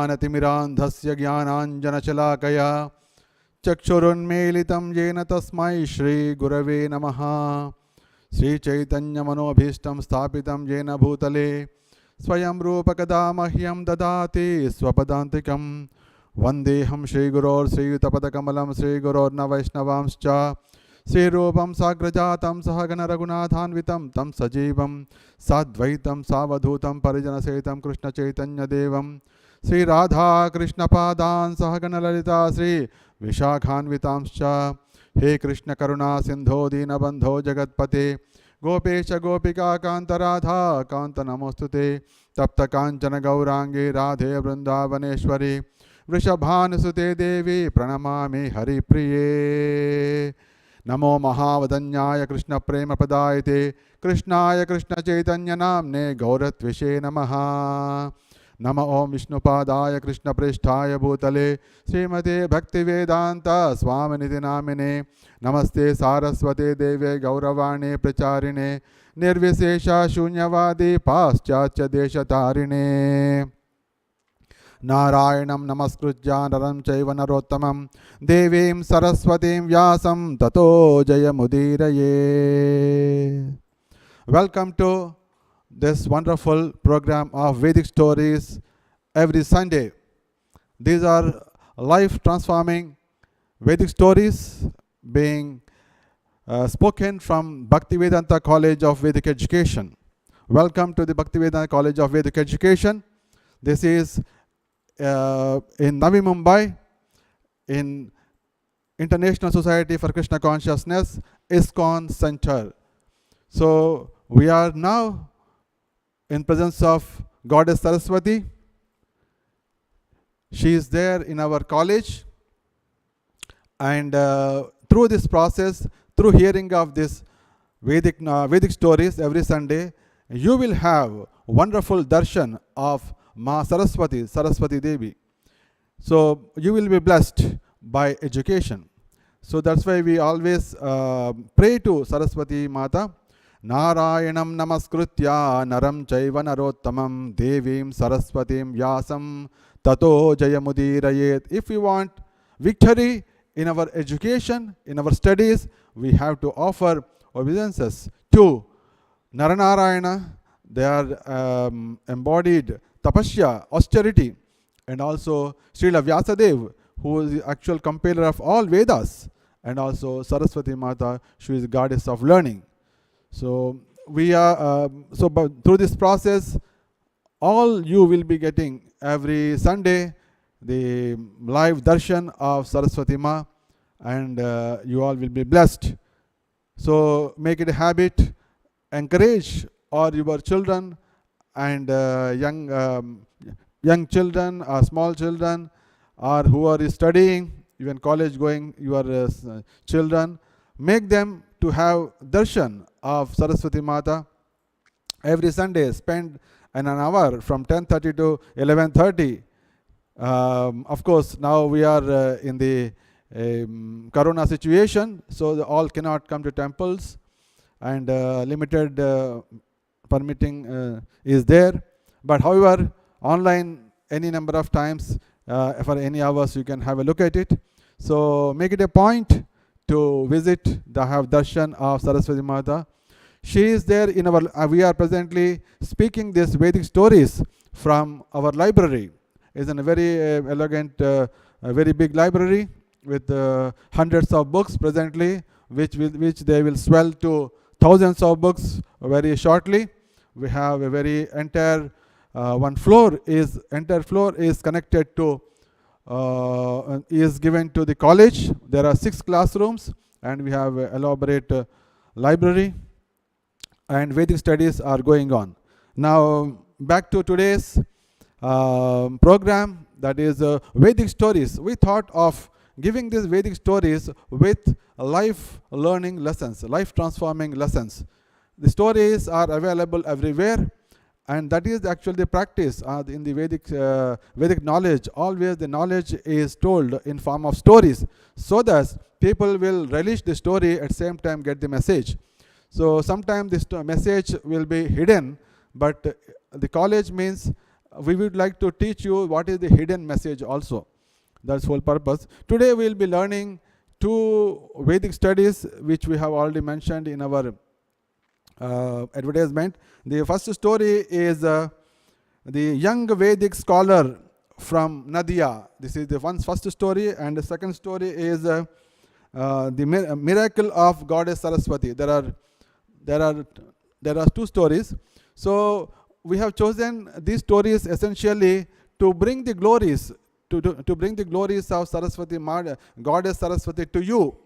ज्ञानतिमिरान्धस्य ज्ञानाञ्जनशलाकया चक्षुरुन्मीलितं येन तस्मै श्रीगुरवे नमः। श्रीचैतन्यमनोभीष्टं स्थापितं येन भूतले स्वयं रूपकदा मह्यं ददाति स्वपदान्तिकं। वन्देऽहं श्रीगुरोर्श्रीयुतपदकमलं श्रीगुरोर्न वैष्णवांश्च श्रीरूपं साग्रजातं सहगणरघुनाथान्वितं तं सजीवं साद्वैतं सावधूतं परिजनसहितं कृष्णचैतन्यदेवं श्रीराधाकृष्णपादान् सहगणललिता श्रीविशाखान्वितांश्च। हे कृष्णकरुणा सिन्धो दीनबन्धो जगत्पते गोपेश गोपिकान्त राधा कान्त नमोऽस्तुते। तप्तकाञ्चन गौराङ्गे राधे वृन्दावनेश्वरी वृषभानुसुते देवी प्रणमामि हरिप्रिये। नमो महावदन्याय कृष्णप्रेमप्रदायते कृष्णाय कृष्णचैतन्यनाम्ने गौरत्विषे नमः। नमो ओं विष्णुपादाय कृष्णप्रेष्ठाय भूतले श्रीमते भक्तिवेदान्त स्वामिनिधि नामिने। नमस्ते सारस्वते देवे गौरवाणी प्रचारिणे निर्विशेष शून्यवादी पाश्चात्य देशतारिणे। नारायणं नमस्कृत्य नरं चैव नरोत्तमं देवीं सरस्वतीं व्यासं ततो जयमुदीरये। Welcome to this wonderful program of Vedic Stories every Sunday. These are life transforming Vedic stories being spoken from Bhaktivedanta College of Vedic Education. Welcome to the Bhaktivedanta College of Vedic Education. This is in Navi, Mumbai, in International Society for Krishna Consciousness, ISKCON Center. So we are now in presence of Goddess Saraswati. She is there in our college, and through this process, through hearing of this Vedic stories every Sunday, you will have wonderful darshan of Ma Saraswati, Saraswati Devi. So you will be blessed by education. So that's why we always pray to Saraswati Mata. Narayanam namaskritya naram chaiva narottamam devim saraswatim vyasam tato jayamudirayet. If we want victory in our education, in our studies, we have to offer obeisances to Naranarayana. They are embodied tapasya, austerity, and also Srila Vyasadev, who is the actual compiler of all Vedas, and also Saraswati Mata, she is the goddess of learning. So we are through this process, all you will be getting every Sunday the live darshan of Saraswati Ma, and you all will be blessed. So make it a habit. Encourage all your children and young children or small children, or who are studying, even college going, your children, make them to have darshan of Saraswati Mata every Sunday. Spend an hour from 10:30 to 11:30. Of course, now we are in the Corona situation, so all cannot come to temples, and limited permitting is there. But however, online any number of times for any hours you can have a look at it. So make it a point to visit the have darshan of Saraswati Mata. She is there in our, we are presently speaking these Vedic stories from our library. It's a very elegant, very big library with hundreds of books presently, which they will swell to thousands of books very shortly. We have a very entire entire floor is connected to is given to the college. There are 6 classrooms, and we have an elaborate library, and Vedic studies are going on. Now back to today's program, that is Vedic stories. We thought of giving these Vedic stories with life learning lessons, life transforming lessons. The stories are available everywhere, and that is actually the practice in the Vedic knowledge. Always the knowledge is told in form of stories, so that people will relish the story at the same time get the message. So sometimes this message will be hidden, but the college means we would like to teach you what is the hidden message also. That's whole purpose. Today we will be learning 2 Vedic studies which we have already mentioned in our advertisement. The first story is the young Vedic scholar from Nadia. This is the first story, and the second story is the miracle of Goddess Saraswati. There are 2 stories. So we have chosen these stories essentially to bring the glories to bring the glories of Saraswati, Goddess Saraswati to you,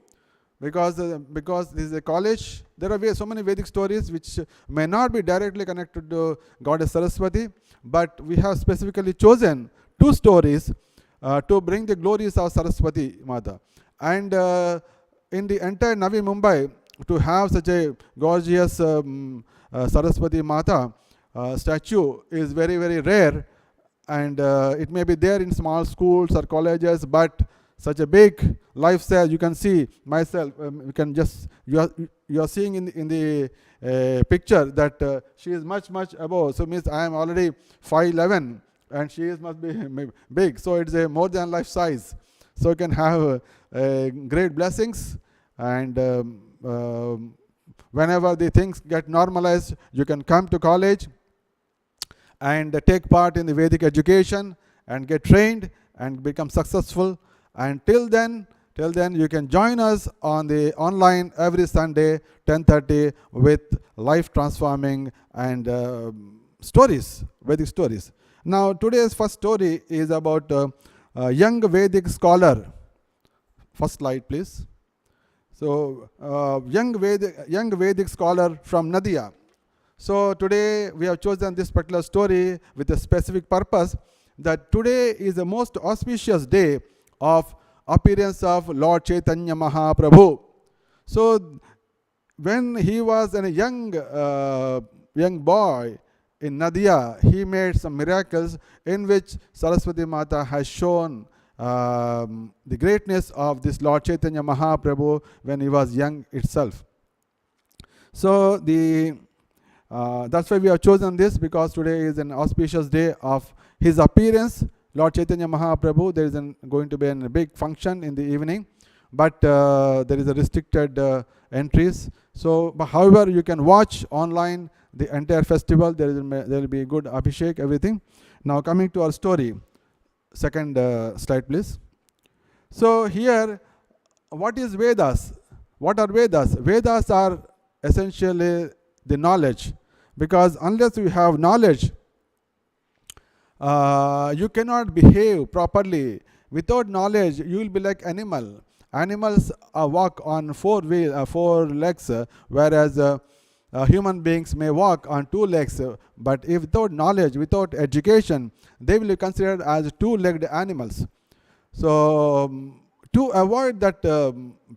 because this is a college. There are so many Vedic stories which may not be directly connected to Goddess Saraswati, but we have specifically chosen 2 stories to bring the glories of Saraswati Mata. And in the entire Navi, Mumbai, to have such a gorgeous Saraswati Mata statue is very, very rare. And it may be there in small schools or colleges, but such a big life size, you can see myself, you can just, you are seeing in the picture that she is much above. So means I am already 5'11", and she must be big. So it's a more than life size. So you can have great blessings, and whenever the things get normalized, you can come to college and take part in the Vedic education and get trained and become successful. And till then you can join us on the online every Sunday 10:30 with life transforming and stories, Vedic stories. Now today's first story is about a young Vedic scholar. First slide, please. So young Vedic scholar from Nadia. So today we have chosen this particular story with a specific purpose, that today is the most auspicious day of appearance of Lord Chaitanya Mahaprabhu. So when he was a young boy in Nadia, he made some miracles in which Saraswati Mata has shown the greatness of this Lord Chaitanya Mahaprabhu when he was young itself. So that's why we have chosen this, because today is an auspicious day of his appearance, Lord Chaitanya Mahaprabhu. There is going to be a big function in the evening, but there is a restricted entries. So, but however, you can watch online the entire festival. There will be a good abhishek, everything. Now coming to our story. Second slide, please. So here, what is Vedas? What are Vedas? Vedas are essentially the knowledge, because unless you have knowledge, you cannot behave properly. Without knowledge, you will be like animal. Animals walk on 4 legs, whereas human beings may walk on 2 legs. But if without knowledge, without education, they will be considered as 2-legged animals. So to avoid that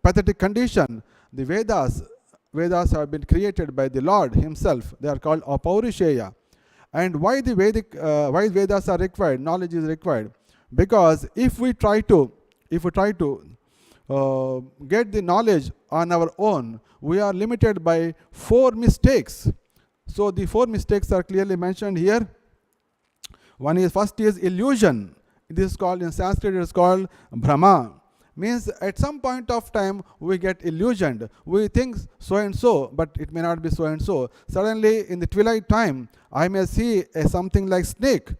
pathetic condition, the Vedas have been created by the Lord himself. They are called Apaurisheya. And why why Vedas are required? Knowledge is required, because if we try to get the knowledge on our own, we are limited by 4 mistakes. So the 4 mistakes are clearly mentioned here. First is illusion. This is called, in Sanskrit, it is called Brahma. Means at some point of time we get illusioned. We think so and so, but it may not be so and so. Suddenly in the twilight time, I may see something like snake,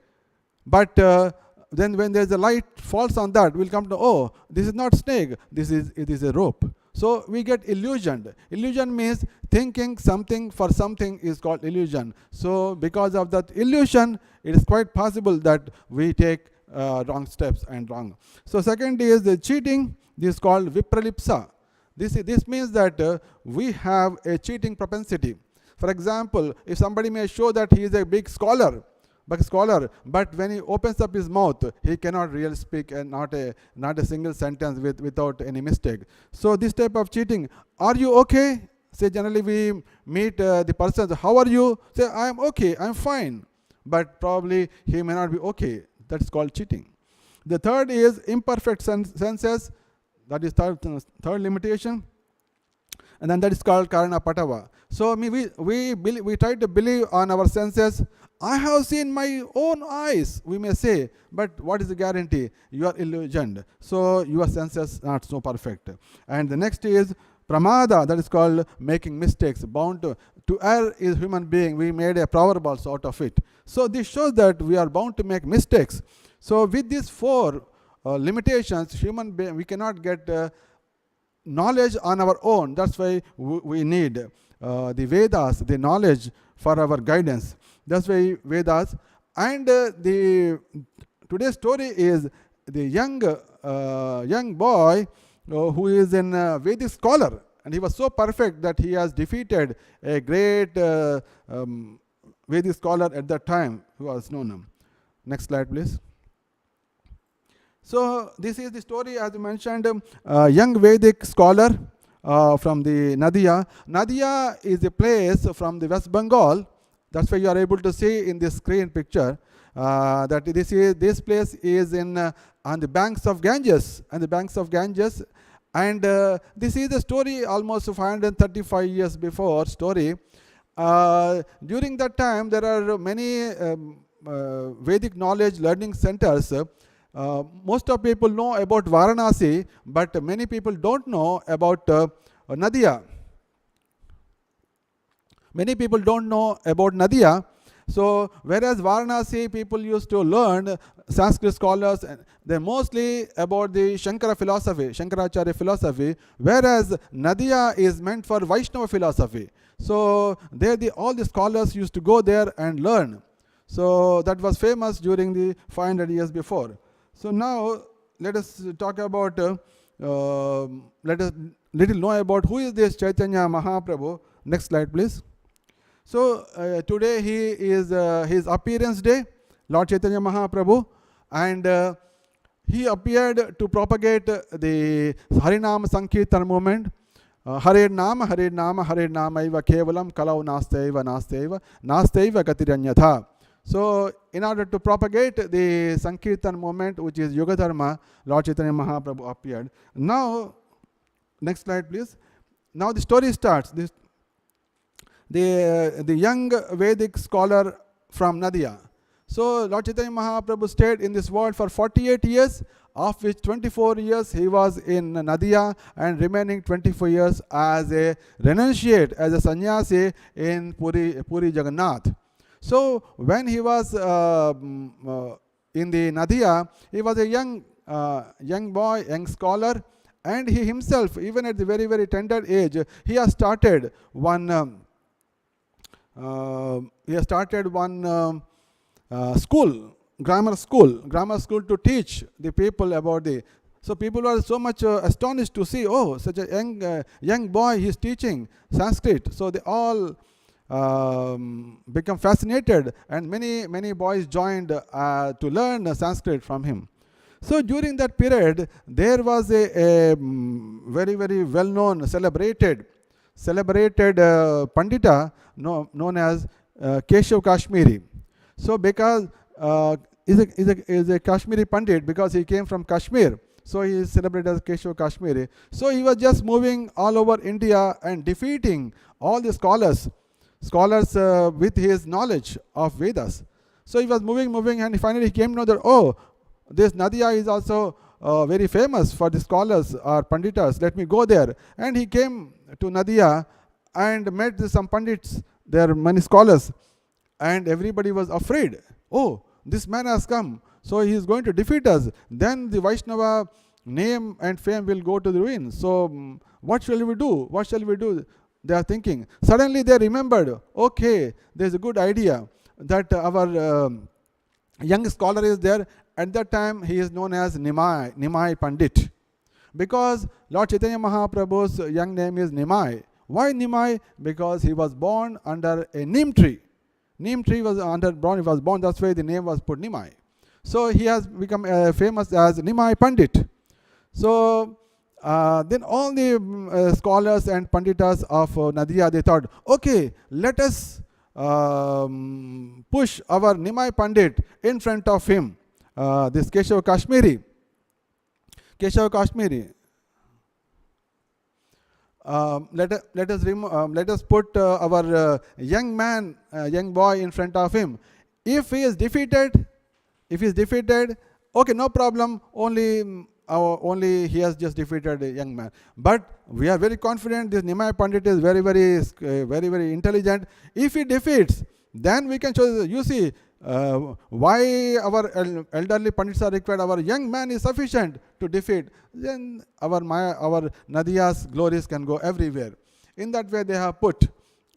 but then when there is a light falls on that, we'll come to, oh, this is not snake, it is a rope. So we get illusioned. Illusion means thinking something for something is called illusion. So because of that illusion, it is quite possible that we take wrong steps and wrong. So second is the cheating. This is called vipralipsa. This means that we have a cheating propensity. For example, if somebody may show that he is a big scholar, but when he opens up his mouth, he cannot really speak, and not a single sentence without any mistake. So this type of cheating. Are you okay? Say generally we meet the person, how are you? Say, I am okay, I am fine. But probably he may not be okay. That's called cheating. The third is imperfect senses. That is third limitation. And then that is called karana patava. So we try to believe on our senses I have seen my own eyes, we may say, but what is the guarantee? You are illusioned. So your senses are not so perfect. And the next is pramada, that is called making mistakes. Bound to err is human being. We made a proverb also out of it. So this shows that we are bound to make mistakes. So with these four limitations, human being, we cannot get knowledge on our own. That's why we need the Vedas, the knowledge for our guidance. That's why Vedas. And today's story is the young boy who is a Vedic scholar, and he was so perfect that he has defeated a great Vedic scholar at that time who was known. Next slide, please. So this is the story, as I mentioned, young Vedic scholar from the Nadia. Nadia is a place from the West Bengal. That's why you are able to see in this screen picture that this place is on the banks of Ganges, and this is the story almost 535 years before story. During that time, there are many Vedic knowledge learning centers. Most of people know about Varanasi, but many people don't know about Nadia. Many people don't know about Nadia. So whereas Varanasi people used to learn, Sanskrit scholars, they're mostly about the Shankaracharya philosophy, whereas Nadia is meant for Vaishnava philosophy. So there all the scholars used to go there and learn. So that was famous during the 500 years before. So now let us talk about, let us little know about who is this Chaitanya Mahaprabhu. Next slide, please. So today he is his appearance day, Lord Chaitanya Mahaprabhu, and he appeared to propagate the Harinama Sankirtan movement. Hare Nama, Hare Nama, Hare Nama Iva Kevalam Kalau Nasteva Gatiranyatha. So in order to propagate the Sankirtan movement, which is Yoga Dharma, Lord Chaitanya Mahaprabhu appeared. Now, next slide, please. Now the story starts. The young Vedic scholar from Nadia. So Lord Chaitanya Mahaprabhu stayed in this world for 48 years, of which 24 years he was in Nadia, and remaining 24 years as a renunciate, as a sannyasi in Puri Jagannath. So when he was in the Nadia, he was a young boy, young scholar, and he himself, even at the very, very tender age, he has started one school, grammar school to teach the people about the. So people were so much astonished to see, oh, such a young boy, he's teaching Sanskrit. So they all become fascinated, and many boys joined to learn Sanskrit from him. So during that period, there was a very, very well-known, celebrated Pandita known as Keshav Kashmiri. So because is a Kashmiri Pandit, because he came from Kashmir, so he is celebrated as Keshav Kashmiri. So he was just moving all over India and defeating all the scholars with his knowledge of Vedas. So he was moving, and finally he came to know that, oh, this Nadia is also very famous for the scholars or Panditas. Let me go there. And he came to Nadia and met some Pandits. There are many scholars, and everybody was afraid. Oh, this man has come, so he is going to defeat us. Then the Vaishnava name and fame will go to the ruin. So what shall we do? They are thinking. Suddenly they remembered, okay, there's a good idea that our young scholar is there. At that time, he is known as Nimai Pandit. Because Lord Chaitanya Mahaprabhu's young name is Nimai. Why Nimai? Because he was born under a neem tree. Neem tree was he was born, that's why the name was put Nimai. So he has become famous as Nimai Pandit. So then all the scholars and Panditas of Nadia, they thought, okay, let us push our Nimai Pandit in front of him. This Keshav Kashmiri. Let us put our young boy in front of him. If he is defeated, okay, no problem, only he has just defeated a young man. But we are very confident this Nimai Pandit is very intelligent. If he defeats, then we can show, you see, why our elderly Pandits are required, our young man is sufficient to defeat. Then our Nadia's glories can go everywhere. In that way they have put.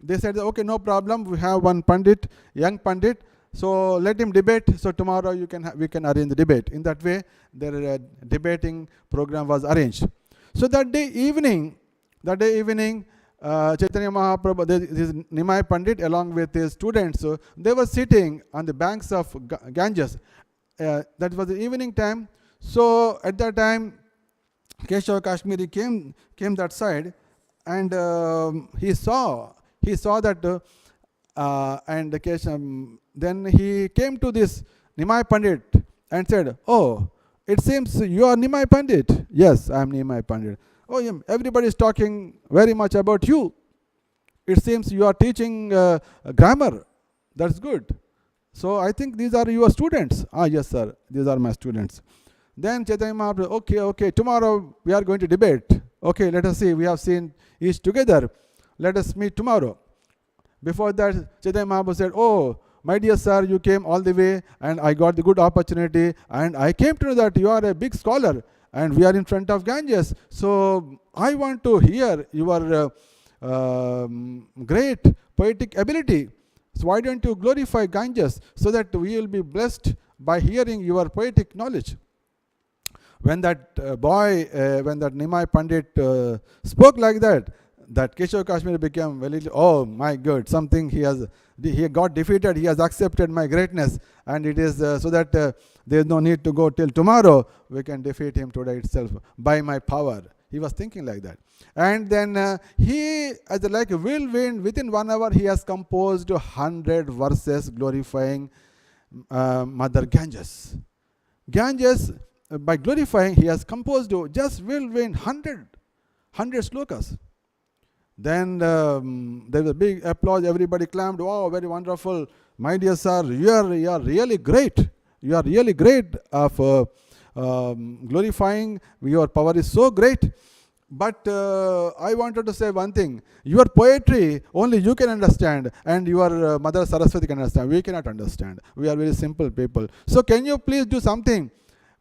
They said, okay, no problem, we have one Pandit, young Pandit, so let him debate. So tomorrow we can arrange the debate. In that way, their debating program was arranged. So that day evening, Chaitanya Mahaprabhu, this Nimai Pandit along with his students, so they were sitting on the banks of Ganges. That was the evening time. So at that time, Keshav Kashmiri came that side, and he saw that, and Keshav, then he came to this Nimai Pandit and said, oh, it seems you are Nimai Pandit. Yes, I am Nimai Pandit. Oh, yeah, everybody is talking very much about you. It seems you are teaching grammar. That's good. So I think these are your students. Ah, yes, sir, these are my students. Then Chaitanya Mahaprabhu, okay, tomorrow we are going to debate. Okay, let us see. We have seen each together. Let us meet tomorrow. Before that, Chaitanya Mahaprabhu said, oh, my dear sir, you came all the way and I got the good opportunity, and I came to know that you are a big scholar and we are in front of Ganges. So I want to hear your great poetic ability. So why don't you glorify Ganges so that we will be blessed by hearing your poetic knowledge. When that when that Nimai Pandit spoke like that Keshav Kashmiri became very, oh my God, something he got defeated, he has accepted my greatness, and it is so that there is no need to go till tomorrow, we can defeat him today itself by my power. He was thinking like that. And then he, as like a whirlwind, within 1 hour he has composed 100 verses glorifying Mother Ganges. Ganges, by glorifying, he has composed just whirlwind 100 slokas. Then there was a big applause, everybody clapped, wow, very wonderful. My dear sir, you are really great. You are really great of glorifying, your power is so great. But I wanted to say one thing, your poetry only you can understand, and your Mother Saraswati can understand. We cannot understand. We are very simple people. So can you please do something?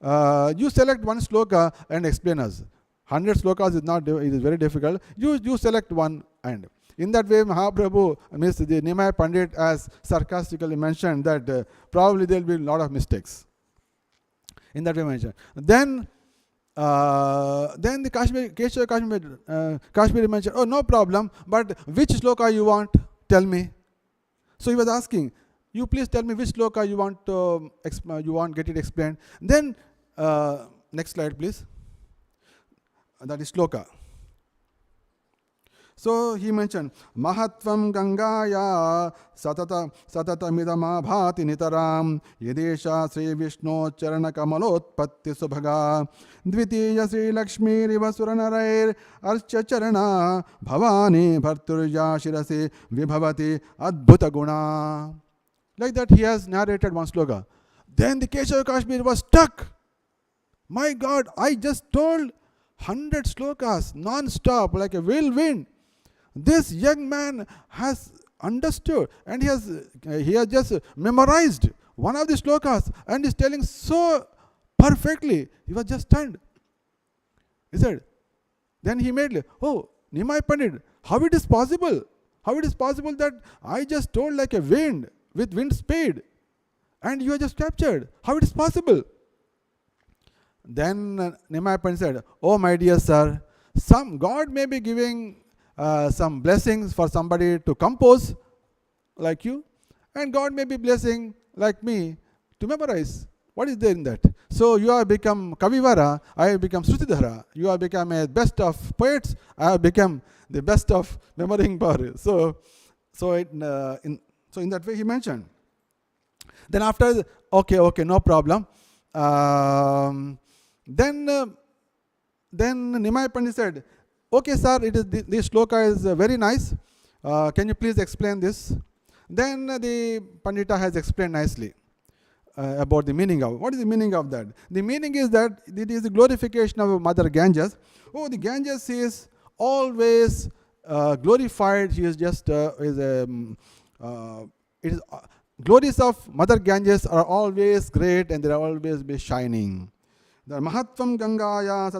You select one sloka and explain us. 100 slokas it is very difficult. You select one, and in that way Mahaprabhu, the Nimai Pandit, as sarcastically mentioned that probably there will be a lot of mistakes. In that way mentioned. Then the Keshav Kashmiri mentioned, oh, no problem, but which sloka you want? Tell me. So he was asking, you please tell me which sloka you want get it explained. Then next slide, please. That is sloka. So he mentioned Mahatvam Gangaya Satata Midama Bhati Nitaram Yedesha Sri Vishnu Charana Kamalotpatti Subhaga Dvitiya Sri Lakshmi Rivasuranarair Archa Charana Bhavani Bharturja Shirasi Vibhavati Adbhuta Guna. Like that he has narrated one sloka. Then the Keshav Kashmir was stuck. My God, I just told 100 slokas non-stop like a whirlwind. This young man has understood, and he has just memorized one of the slokas and is telling so perfectly. He was just stunned. He said, then he made, oh, Nimai Pandit, how it is possible? How it is possible that I just told like a wind with wind speed and you are just captured? How it is possible? Then Nimai Pandit said, oh my dear sir, God may be giving some blessings for somebody to compose like you, and God may be blessing like me to memorize. What is there in that? So you have become Kavivara, I have become Srutidhara. You have become a best of poets, I have become the best of memorizing power. So in that way he mentioned. Then after, okay, no problem. Then Nimai Pandit said, okay sir, this shloka is very nice. Can you please explain this? Then the Pandita has explained nicely about the meaning of. What is the meaning of that? The meaning is that it is the glorification of Mother Ganges. Oh, the Ganges is always glorified. He is just it is glories of Mother Ganges are always great and they are always be shining. The Mahatvam Gangaya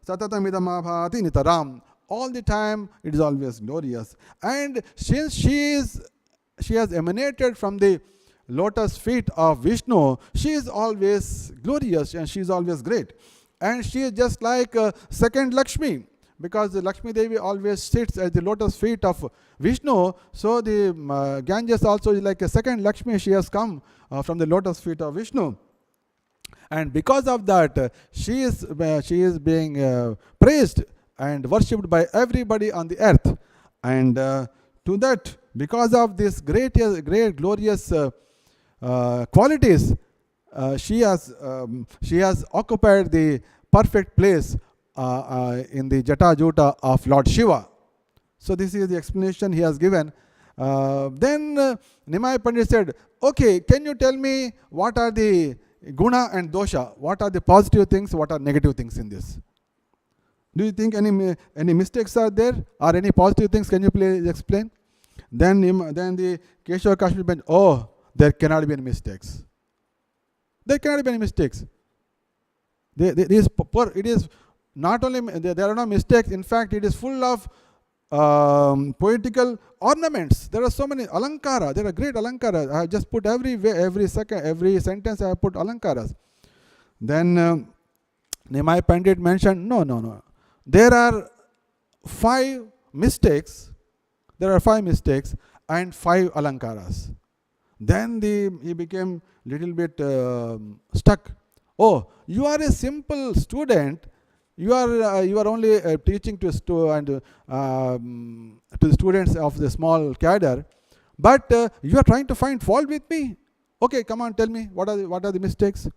Satatamidamabhati Nitaram. All the time it is always glorious. And since she has emanated from the lotus feet of Vishnu, she is always glorious and she is always great. And she is just like second Lakshmi, because the Lakshmi Devi always sits at the lotus feet of Vishnu. So the Ganges also is like a second Lakshmi. She has come from the lotus feet of Vishnu. And because of that, she is being praised and worshipped by everybody on the earth. And to that, because of this great glorious qualities, she has occupied the perfect place in the Jata Juta of Lord Shiva. So this is the explanation he has given. Then Nimai Pandit said, okay, can you tell me what are the guna and dosha? What are the positive things? What are negative things in this? Do you think any mistakes are there or any positive things? Can you please explain? Then the Keshava Kashmir went, oh, there cannot be any mistakes. There cannot be any mistakes. It is not only there are no mistakes. In fact, it is full of poetical ornaments. There are so many alankara. There are great alankara. I have just put every sentence I have put alankaras. Then Nimai Pandit mentioned, no. There are 5 mistakes. There are 5 mistakes and 5 alankaras. Then he became little bit stuck. Oh, you are a simple student. You are only teaching to the students of the small cadre, but you are trying to find fault with me. Okay, come on, tell me what are the mistakes.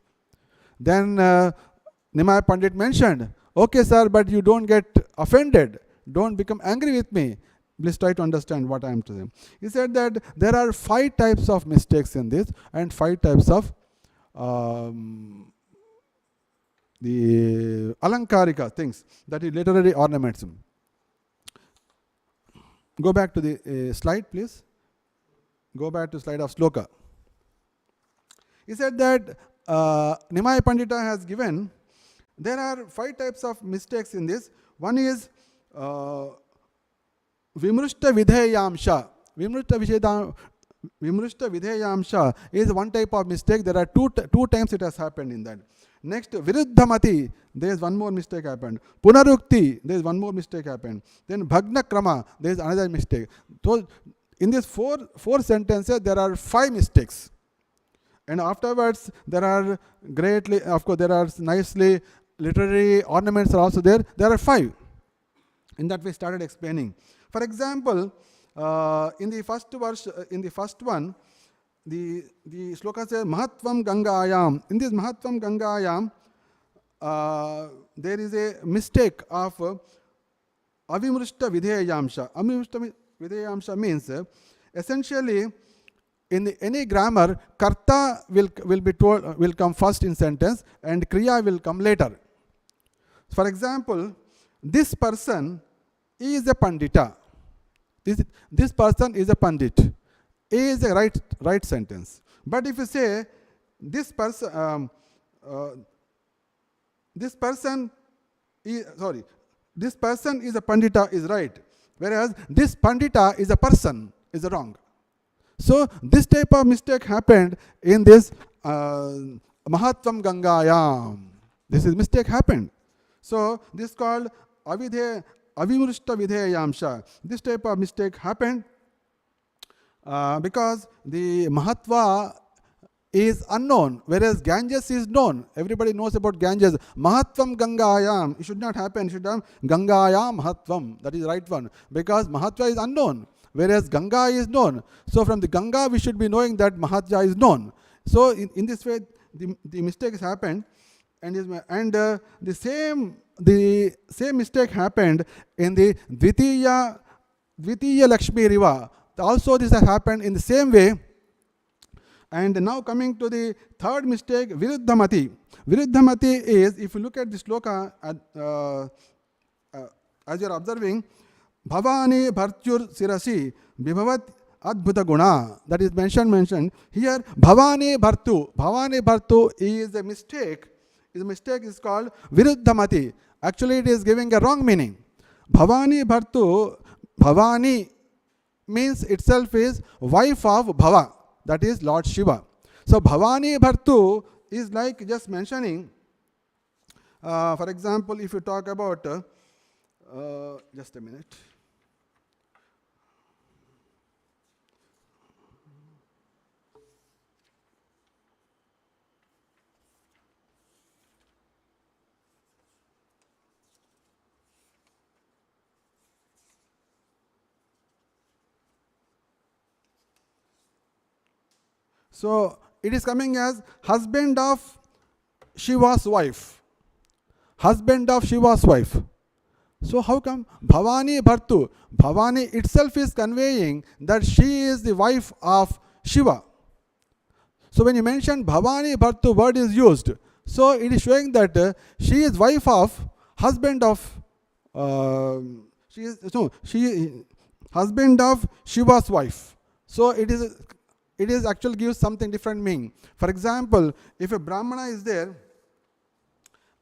Then Nimai Pandit mentioned, okay, sir, but you don't get offended. Don't become angry with me. Please try to understand what I am saying. He said that there are 5 types of mistakes in this and 5 types of the alankarika things, that is literary ornaments. Go back to the slide, please. Go back to slide of sloka. He said that Nimai Pandita has given, there are 5 types of mistakes in this. One is Vimrushta Vidheyamsha. Vimrushta Vidheyamsha is one type of mistake. There are two times it has happened in that. Next, Viruddhamati, there is one more mistake happened. Punarukti, there is one more mistake happened. Then Bhagna Krama, there is another mistake. So in these four sentences, there are 5 mistakes. And afterwards, there are there are nicely literary ornaments are also there. There are 5. In that we started explaining. For example, in the first verse, in the first one, the sloka says Mahatvam Gangayam. In this Mahatvam Gangayam, there is a mistake of Avimrushta Vidheyamsha. Avimrushta Vidheyamsha means essentially in any grammar, karta will come first in sentence and kriya will come later. For example, this person is a pandita. This person is a pandit. A is a right sentence. But if you say this person is a pandita is right, whereas this pandita is a person is wrong. So this type of mistake happened in this Mahatvam Gangayam. This is mistake happened. So this is called Avimrushta Vidheyamsha. This type of mistake happened because the Mahatva is unknown, whereas Ganges is known. Everybody knows about Ganges. Mahatvam Gangayam. It should not happen. It should have Gangayam Mahatvam. That is the right one. Because Mahatva is unknown, whereas Ganga is known. So from the Ganga, we should be knowing that Mahatva is known. So in this way, the mistake has happened. And the same mistake happened in the Dvitiya Lakshmi Riva also this has happened in the same way. And now coming to the third mistake, Viruddhamati. Viruddhamati is, if you look at the sloka, as you are observing, Bhavani Bhartyur Sirasi Vibhavat Adbhuta Guna. That is mentioned here. Bhavani Bhartu is a mistake. Is a mistake is called Viruddhamati. Actually, it is giving a wrong meaning. Bhavani Bhartu, Bhavani means itself is wife of Bhava, that is Lord Shiva. So Bhavani Bhartu is like just mentioning, for example, if you talk about, just a minute. So it is coming as husband of Shiva's wife. Husband of Shiva's wife. So how come Bhavani Bhartu? Bhavani itself is conveying that she is the wife of Shiva. So when you mention Bhavani Bhartu, word is used. So it is showing that she is wife of husband of husband of Shiva's wife. So it is actually gives something different meaning. For example, if a Brahmana is there,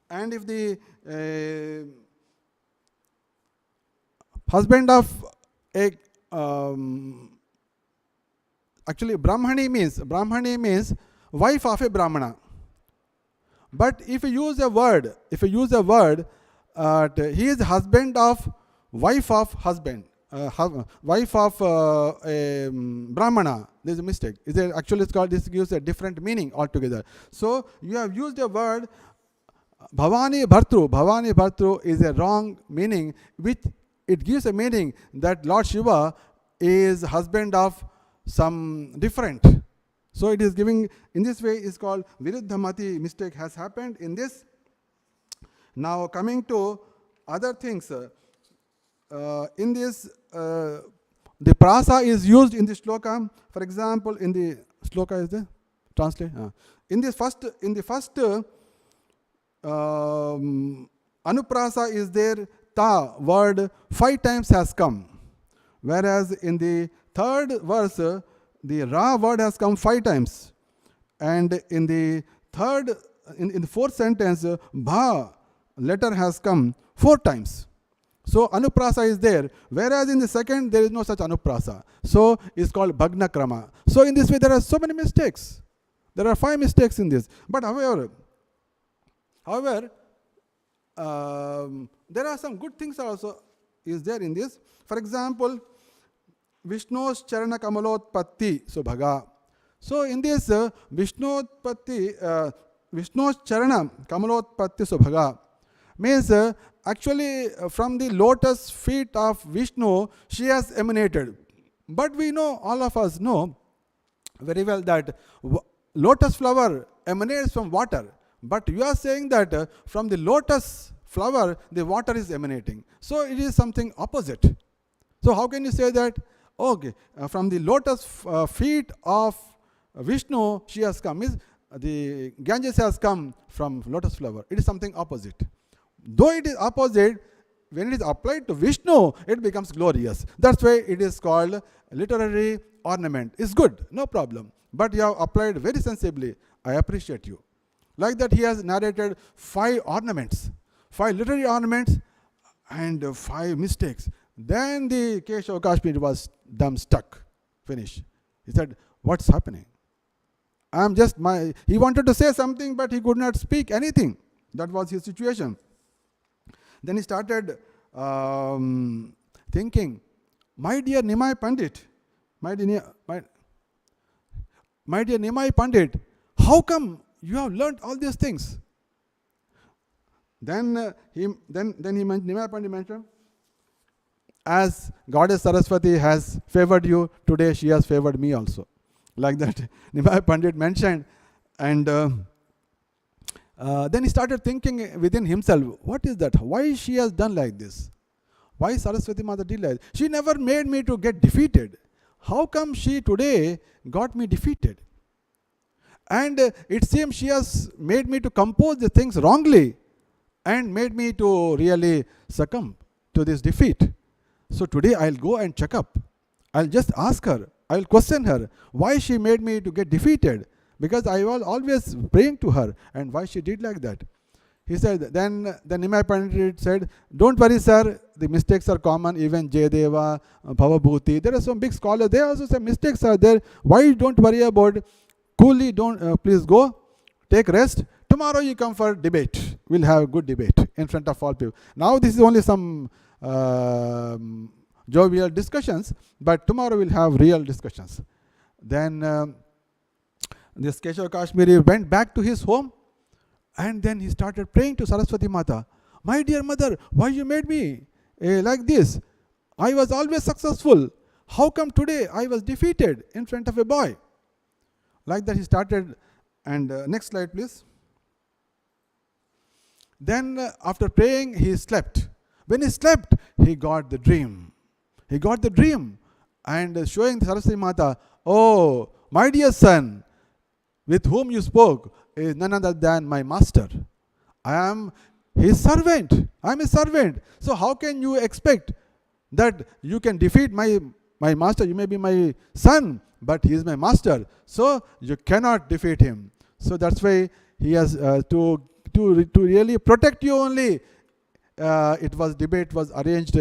and if the husband of a actually Brahmani means wife of a Brahmana. But if you use a word, he is husband of wife of husband. Wife of a Brahmana, there is a mistake. Actually, it's called, this gives a different meaning altogether. So you have used a word Bhavani Bhartru. Bhavani Bhartru is a wrong meaning, which it gives a meaning that Lord Shiva is husband of some different. So it is giving, in this way is called Viruddhamati. Mistake has happened in this. Now coming to other things. In this, the prasa is used in the shloka. For example, in the shloka is there? Translate. In the first anuprasa is there. Ta word 5 times has come, whereas in the third verse the ra word has come 5 times, and in the fourth sentence bha letter has come 4 times. So anuprasa is there, whereas in the second there is no such anuprasa. So it's called bhagna krama. So in this way there are so many mistakes. There are 5 mistakes in this. But however, there are some good things also is there in this. For example, Vishnu's charana kamalotpatti, so bhaga. So in this Vishnu's charana kamalotpatti, so bhaga means actually from the lotus feet of Vishnu she has emanated. But we know, all of us know very well that lotus flower emanates from water. But you are saying that from the lotus flower the water is emanating. So it is something opposite. So how can you say that? Okay, from the lotus feet of Vishnu she has come. Means the Ganges has come from lotus flower. It is something opposite. Though it is opposite, when it is applied to Vishnu, it becomes glorious. That's why it is called literary ornament. It's good, no problem. But you have applied very sensibly. I appreciate you. Like that, he has narrated 5 ornaments, 5 literary ornaments, and 5 mistakes. Then the Keshav Kashmir was stuck, finished. He said, "What's happening? He wanted to say something, but he could not speak anything. That was his situation." Then he started thinking, my dear Nimai Pandit, how come you have learnt all these things? Then Nimai Pandit mentioned, as Goddess Saraswati has favored you, today she has favored me also. Like that, Nimai Pandit mentioned, and then he started thinking within himself, what is that? Why she has done like this? Why Saraswati Mata did like this? She never made me to get defeated. how come she today got me defeated? And it seems she has made me to compose the things wrongly and made me to really succumb to this defeat. So today I'll go and check up. I'll just ask her, I'll question her, why she made me to get defeated, because I was always praying to her, and why she did like that. He said, then the Nimai Pandit said, don't worry sir, the mistakes are common, even Jayadeva, Bhavabhuti, there are some big scholars, they also say mistakes are there, why don't worry about it? Coolly, don't please go, take rest, tomorrow you come for debate, we'll have a good debate in front of all people. Now this is only some jovial discussions, but tomorrow we'll have real discussions. Then this Keshav Kashmiri went back to his home, and then he started praying to Saraswati Mata. My dear mother, why you made me like this? I was always successful. How come today I was defeated in front of a boy? Like that he started. And next slide please. Then after praying, he slept. When he slept, he got the dream. He got the dream and showing Saraswati Mata, oh, my dear son, with whom you spoke is none other than my master. I am his servant. I am his servant. So how can you expect that you can defeat my master? You may be my son, but he is my master. So you cannot defeat him. So that's why he has to really protect you only. Debate was arranged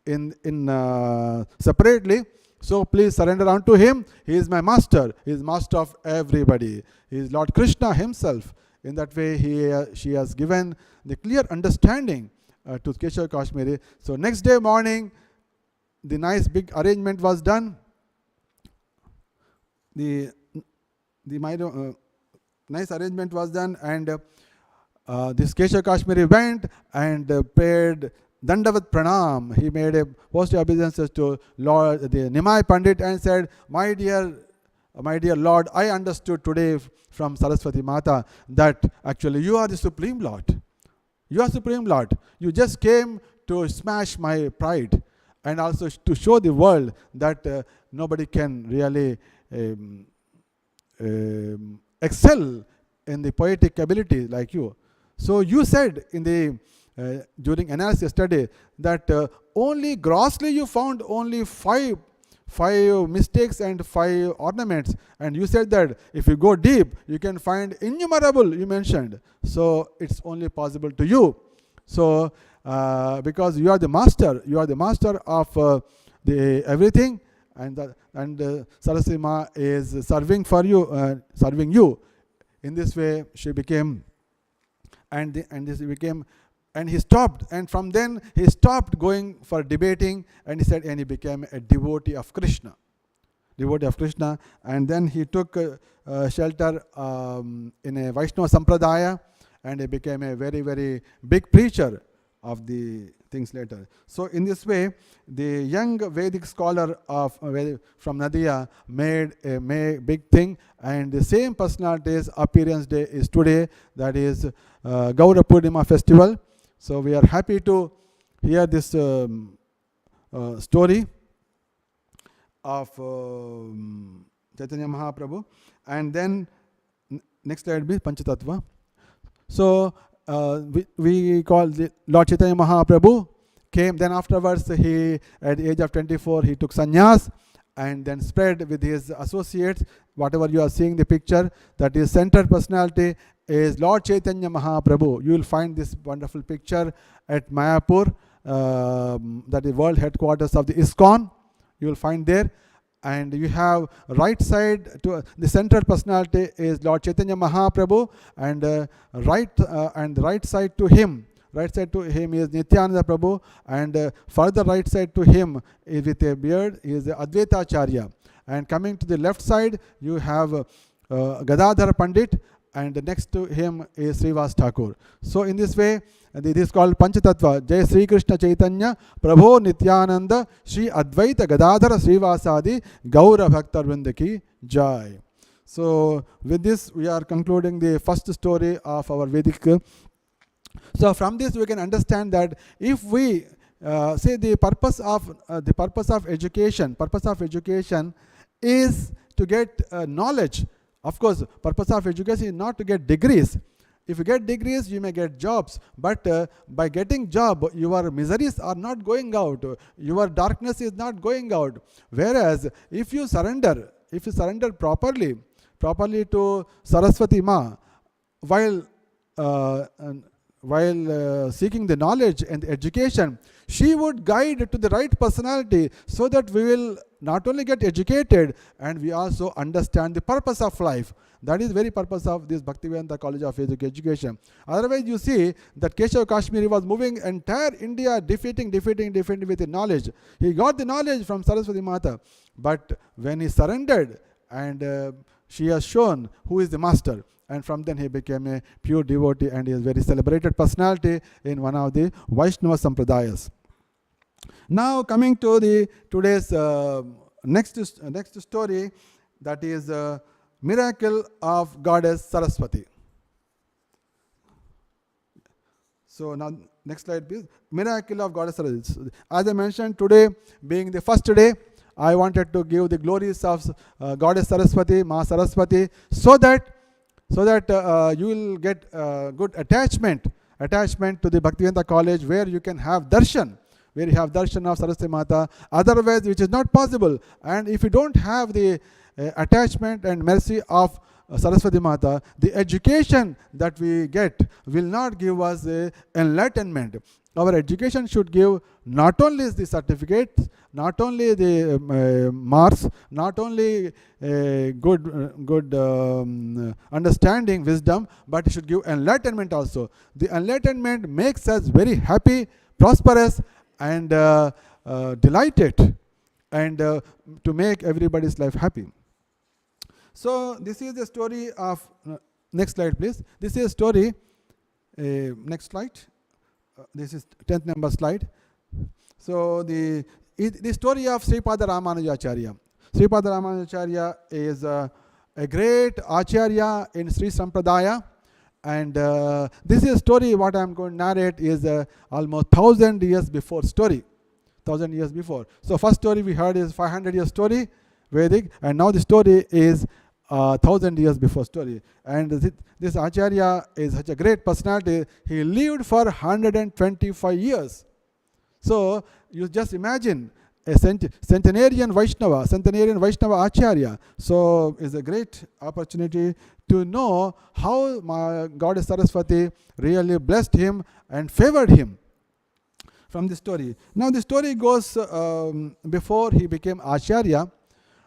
in separately. So please surrender unto him. He is my master. He is master of everybody. He is Lord Krishna himself. In that way, she has given the clear understanding to Keshav Kashmiri. So next day morning, the nice big arrangement was done. The nice arrangement was done, and this Keshav Kashmiri went and prayed Dandavat Pranam. He made a positive obeisances to Lord, the Nimai Pandit, and said, my dear Lord, I understood today from Saraswati Mata that actually you are the Supreme Lord. You are Supreme Lord. You just came to smash my pride and also to show the world that nobody can really excel in the poetic ability like you. So you said in the during analysis yesterday that only grossly you found only five mistakes and 5 ornaments, and you said that if you go deep you can find innumerable, you mentioned. So it's only possible to you. So because you are the master of the everything, and Saraswati Ma is serving for you, serving you. In this way she became, and he stopped, and from then he stopped going for debating, and he said, and he became a devotee of Krishna. And then he took shelter in a Vaishnava Sampradaya, and he became a very, very big preacher of the things later. So in this way, the young Vedic scholar from Nadia made a big thing, and the same personality's appearance day is today, that is Gaura Purnima festival. So we are happy to hear this story of Chaitanya Mahaprabhu. And then next slide be Panchatattva. So we call the Lord Chaitanya Mahaprabhu came. Then afterwards he, at the age of 24, he took sannyas and then spread with his associates. Whatever you are seeing the picture, that is center personality is Lord Chaitanya Mahaprabhu. You will find this wonderful picture at Mayapur, that is world headquarters of the ISKCON. You will find there. And you have right side to the central personality is Lord Chaitanya Mahaprabhu, and right side to him is Nityananda Prabhu, and further right side to him is with a beard is Advaita Acharya. And coming to the left side, you have Gadadhar Pandit, and next to him is Srivas Thakur. So in this way, this is called Panchatattva. Jai Sri Krishna Chaitanya Prabho Nityananda Sri Advaita Gadadhara Srivasadi Gaura Bhakta Vrinda Ki Jai. So with this we are concluding the first story of our Vedic. So from this we can understand that if we say the purpose of education is to get knowledge. Of course, purpose of education is not to get degrees. If you get degrees, you may get jobs, but by getting job, your miseries are not going out, your darkness is not going out. Whereas if you surrender properly to Saraswati Ma, while seeking the knowledge and the education, she would guide to the right personality, so that we will not only get educated and we also understand the purpose of life. That is very purpose of this Bhaktivedanta College of Vedic Education. Otherwise, you see that Keshav Kashmiri was moving entire India, defeating with the knowledge. He got the knowledge from Saraswati Mata, but when he surrendered, and she has shown who is the master, and from then he became a pure devotee, and he is a very celebrated personality in one of the Vaishnava Sampradayas. Now coming to the today's next story, that is miracle of goddess Saraswati. So now next slide please. Miracle of goddess Saraswati. As I mentioned, today being the first day, I wanted to give the glories of goddess Saraswati, Ma Saraswati, so that you will get good attachment to the Bhaktivedanta College, where you can have darshan, of Saraswati Mata. Otherwise, which is not possible. And if you don't have the attachment and mercy of Saraswati Mata, the education that we get will not give us enlightenment. Our education should give not only the certificates, not only the marks, not only good understanding, wisdom, but it should give enlightenment also. The enlightenment makes us very happy, prosperous, and delighted, and to make everybody's life happy. So this is the story of, next slide please. This is a story, next slide. This is 10th number slide. So the story of Sripada Ramanujacharya. Sripada Ramanujacharya is a great Acharya in Sri Sampradaya, and this is a story what I am going to narrate is almost 1000 years before story. 1000 years before. So first story we heard is 500 years story, Vedic, and now the story is 1000 years before story. And this Acharya is such a great personality. He lived for 125 years. So you just imagine a centenarian Vaishnava Acharya. So it's a great opportunity to know how my Goddess Saraswati really blessed him and favored him from the story. Now the story goes before he became Acharya.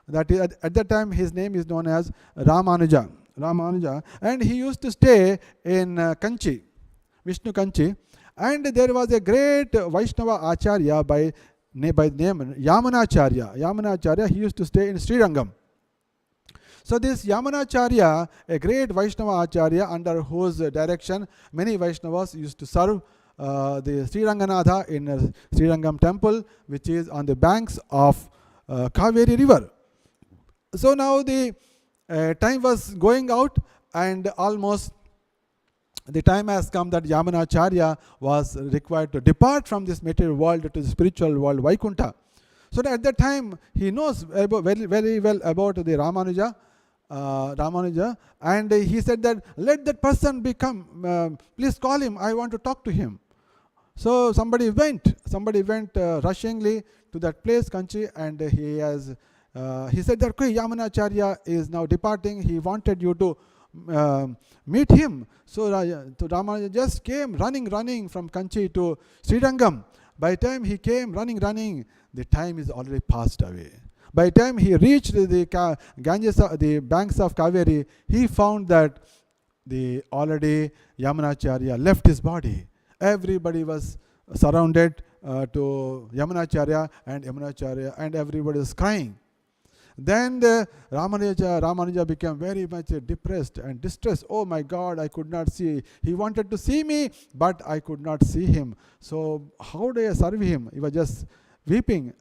That is, at that time his name is known as Ramanuja, and he used to stay in Kanchi, Vishnu Kanchi, and there was a great Vaishnava Acharya by name Yamunacharya. He used to stay in Srirangam. So this Yamunacharya, a great Vaishnava Acharya, under whose direction many Vaishnavas used to serve the Sri Ranganatha in Srirangam temple, which is on the banks of Kaveri river. So now the time was going out, and almost the time has come that Yamunacharya was required to depart from this material world to the spiritual world, Vaikunta. So at that time he knows very well about the Ramanuja, and he said that let that person become, please call him, I want to talk to him. So somebody went rushingly to that place, Kanchi, and he said that Yamunacharya is now departing. He wanted you to meet him. So Ramanuja just came running from Kanchi to Srirangam. By the time he came running, the time is already passed away. By the time he reached the Ganges, the banks of Kaveri, he found that already Yamunacharya left his body. Everybody was surrounded to Yamunacharya, and everybody was crying. Then Ramanuja became very much depressed and distressed. Oh my God, I could not see. He wanted to see me, but I could not see him. So how do I serve him? He was just weeping,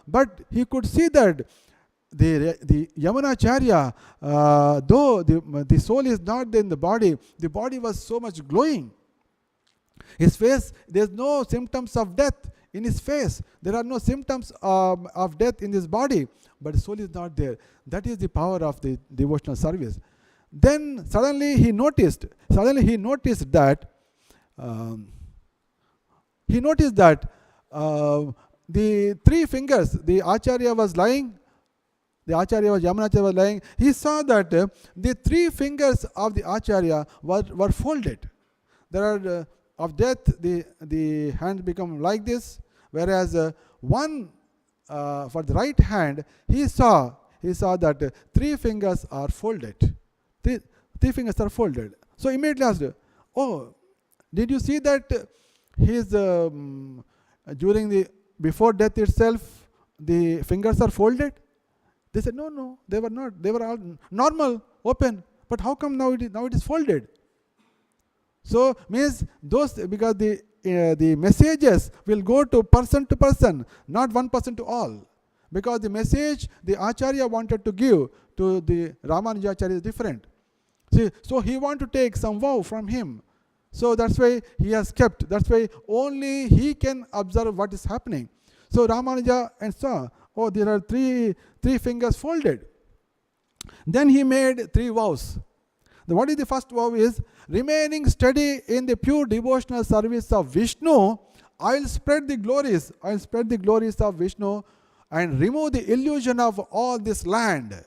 but he could see that the Yamunacharya, though the soul is not in the body was so much glowing. His face, there's no symptoms of death in his face. There are no symptoms of death in his body, but soul is not there. That is the power of the devotional service. Then suddenly he noticed that the three fingers, the Acharya was lying, Yamunacharya was lying. He saw that the three fingers of the Acharya were folded. There are of death, the hand become like this, whereas one for the right hand, he saw that three fingers are folded. Three fingers are folded. So immediately asked, "Oh, did you see that his before death itself the fingers are folded?" They said, no, they were not. They were all normal, open. But how come now it is folded? So means because the messages will go to person, not one person to all. Because the message the Acharya wanted to give to the Ramanujacharya is different. See, so he want to take some vow from him. So that's why he has kept. That's why only he can observe what is happening. So Ramanuja and saw, oh, there are three fingers folded. Then he made three vows. What is the first vow is, remaining steady in the pure devotional service of Vishnu, I will spread the glories of Vishnu and remove the illusion of all this land.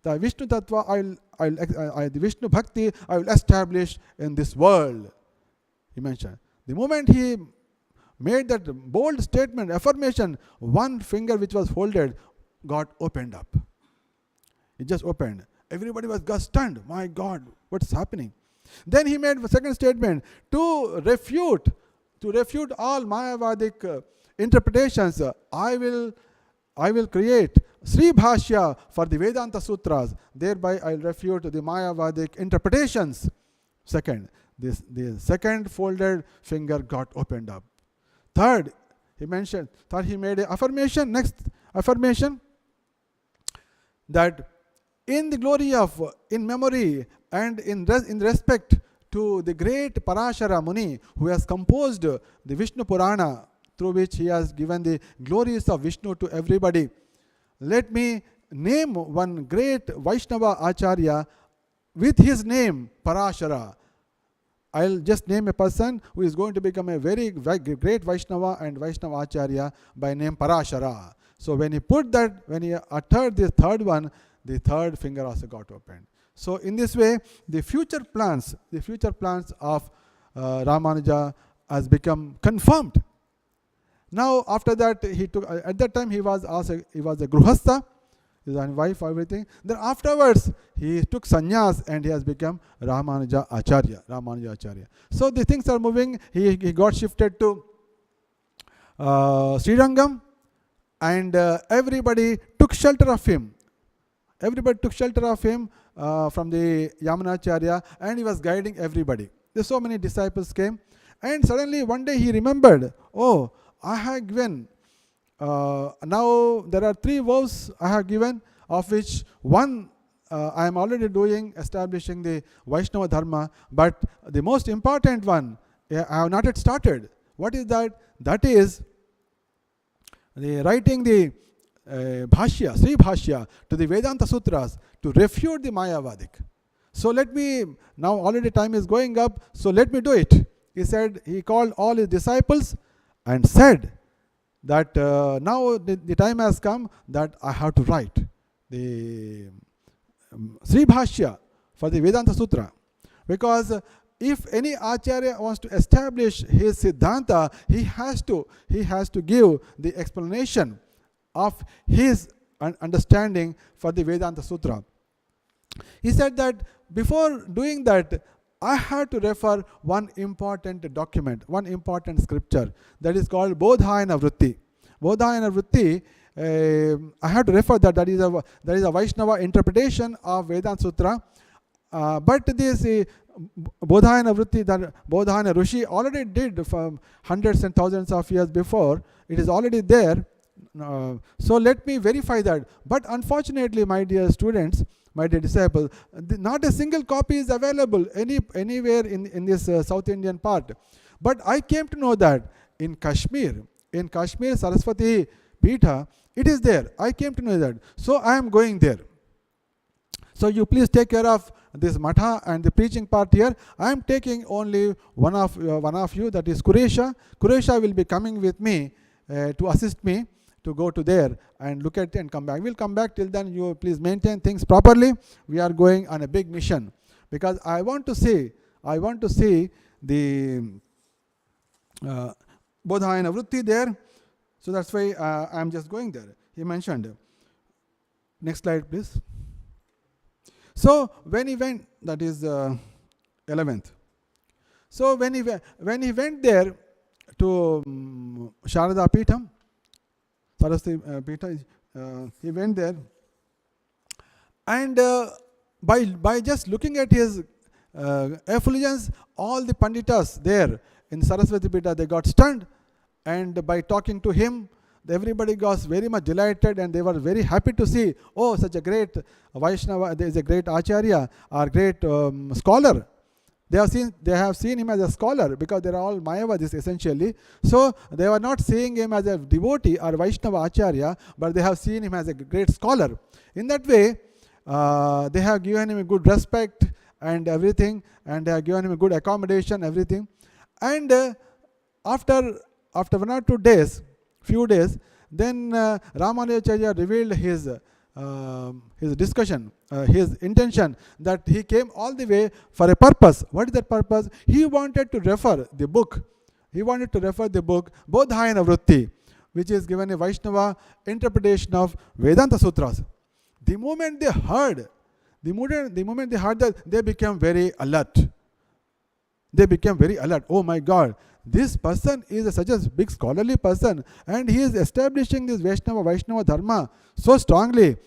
The Vishnu Tattva, the Vishnu Bhakti, I will establish in this world. He mentioned. The moment he made that bold statement, affirmation, one finger which was folded got opened up. It just opened. Everybody was stunned. My God, what's happening? Then he made a second statement to refute all Mayavadic interpretations. I will create Sri Bhashya for the Vedanta Sutras. Thereby I will refute the Mayavadic interpretations. Second, the second folded finger got opened up. Third, he made an affirmation. Next affirmation, that in the glory of, in memory and in respect to the great Parashara Muni, who has composed the Vishnu Purana, through which he has given the glories of Vishnu to everybody, let me name one great Vaishnava Acharya with his name, Parashara. I'll just name a person who is going to become a very great Vaishnava and Vaishnava Acharya by name Parashara. So when he uttered this third one, the third finger also got opened. So in this way, the future plans of Ramanuja has become confirmed. Now after that, at that time he was a Gruhastha, his own wife, everything. Then afterwards, he took sannyas and he has become Ramanuja Acharya. So the things are moving. He got shifted to Srirangam, and everybody took shelter of him. From the Yamunacharya, and he was guiding everybody. There's so many disciples came, and suddenly one day he remembered, oh, I have given, now there are three vows I have given, of which one I am already doing, establishing the Vaishnava Dharma, but the most important one I have not yet started. What is that? That is writing the Bhashya, Sri Bhashya to the Vedanta Sutras to refute the Mayavadic. So let me, now already time is going up, so let me do it. He called all his disciples and said that now the time has come that I have to write the Sri Bhashya for the Vedanta Sutra. Because if any Acharya wants to establish his Siddhanta, he has to give the explanation of his understanding for the Vedanta Sutra. He said that before doing that, I had to refer one important document, one important scripture, that is called Bodhayana Vritti. Bodhayana Vritti, I have to refer that is a Vaishnava interpretation of Vedanta Sutra. But this Bodhayana Vritti, that Bodhayana Rishi already did from hundreds and thousands of years before. It is already there. So let me verify that. But unfortunately, my dear students, my dear disciples, not a single copy is available anywhere in this South Indian part. But I came to know that in Kashmir, in Kashmir, Saraswati Pitha, it is there. I came to know that. So I am going there. So you please take care of this matha and the preaching part here. I am taking only one of you, that is Kuresha. Kuresha will be coming with me to assist me to go to there and look at it and come back. We'll come back. Till then, you please maintain things properly. We are going on a big mission, because I want to see the Bodhayana Vritti there. So that's why I am just going there. He mentioned. Next slide, please. So when he went, that is 11th. So when he went there to Sharada Peetham, Saraswati Peetha, he went there, and by just looking at his effulgence, all the Panditas there in Saraswati Peetha, they got stunned, and by talking to him, everybody was very much delighted, and they were very happy to see, oh, such a great Vaishnava, there is a great Acharya or great scholar. They have seen him as a scholar, because they are all Mayavadis essentially. So they were not seeing him as a devotee or Vaishnava Acharya, but they have seen him as a great scholar. In that way, they have given him a good respect and everything, and they have given him a good accommodation, everything. And after 1 or 2 days, few days, then Ramanujacharya revealed his discussion, his intention, that he came all the way for a purpose. What is that purpose? He wanted to refer the book. Bodhayana Vritti, which is given a Vaishnava interpretation of Vedanta Sutras. The moment they heard that, they became very alert. Oh my God, this person is such a big scholarly person, and he is establishing this Vaishnava Dharma so strongly,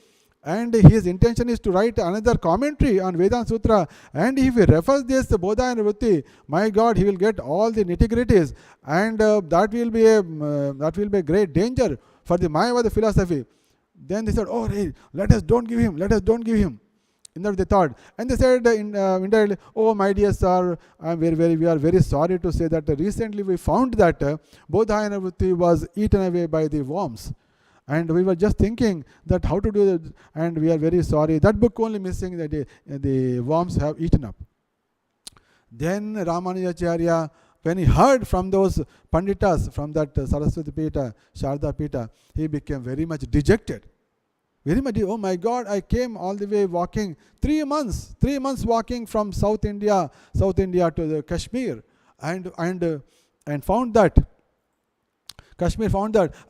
and his intention is to write another commentary on Vedanta Sutra, and if he refers this Bodhayana Vritti, my God, he will get all the nitty-gritties, and that will be a great danger for the Mayavada philosophy. Then they said, oh, hey, let us don't give him. In that they thought, and they said indirectly, oh my dear sir, we are very sorry to say that recently we found that Bodhayana Vritti was eaten away by the worms, and we were just thinking that how to do that, and we are very sorry. That book only missing, that the worms have eaten up. Then Ramanujacharya, when he heard from those Panditas, from that Saraswati Peetha, Sharada Peetha, he became very much dejected. Oh my God, I came all the way walking 3 months walking from South India to the Kashmir, and found that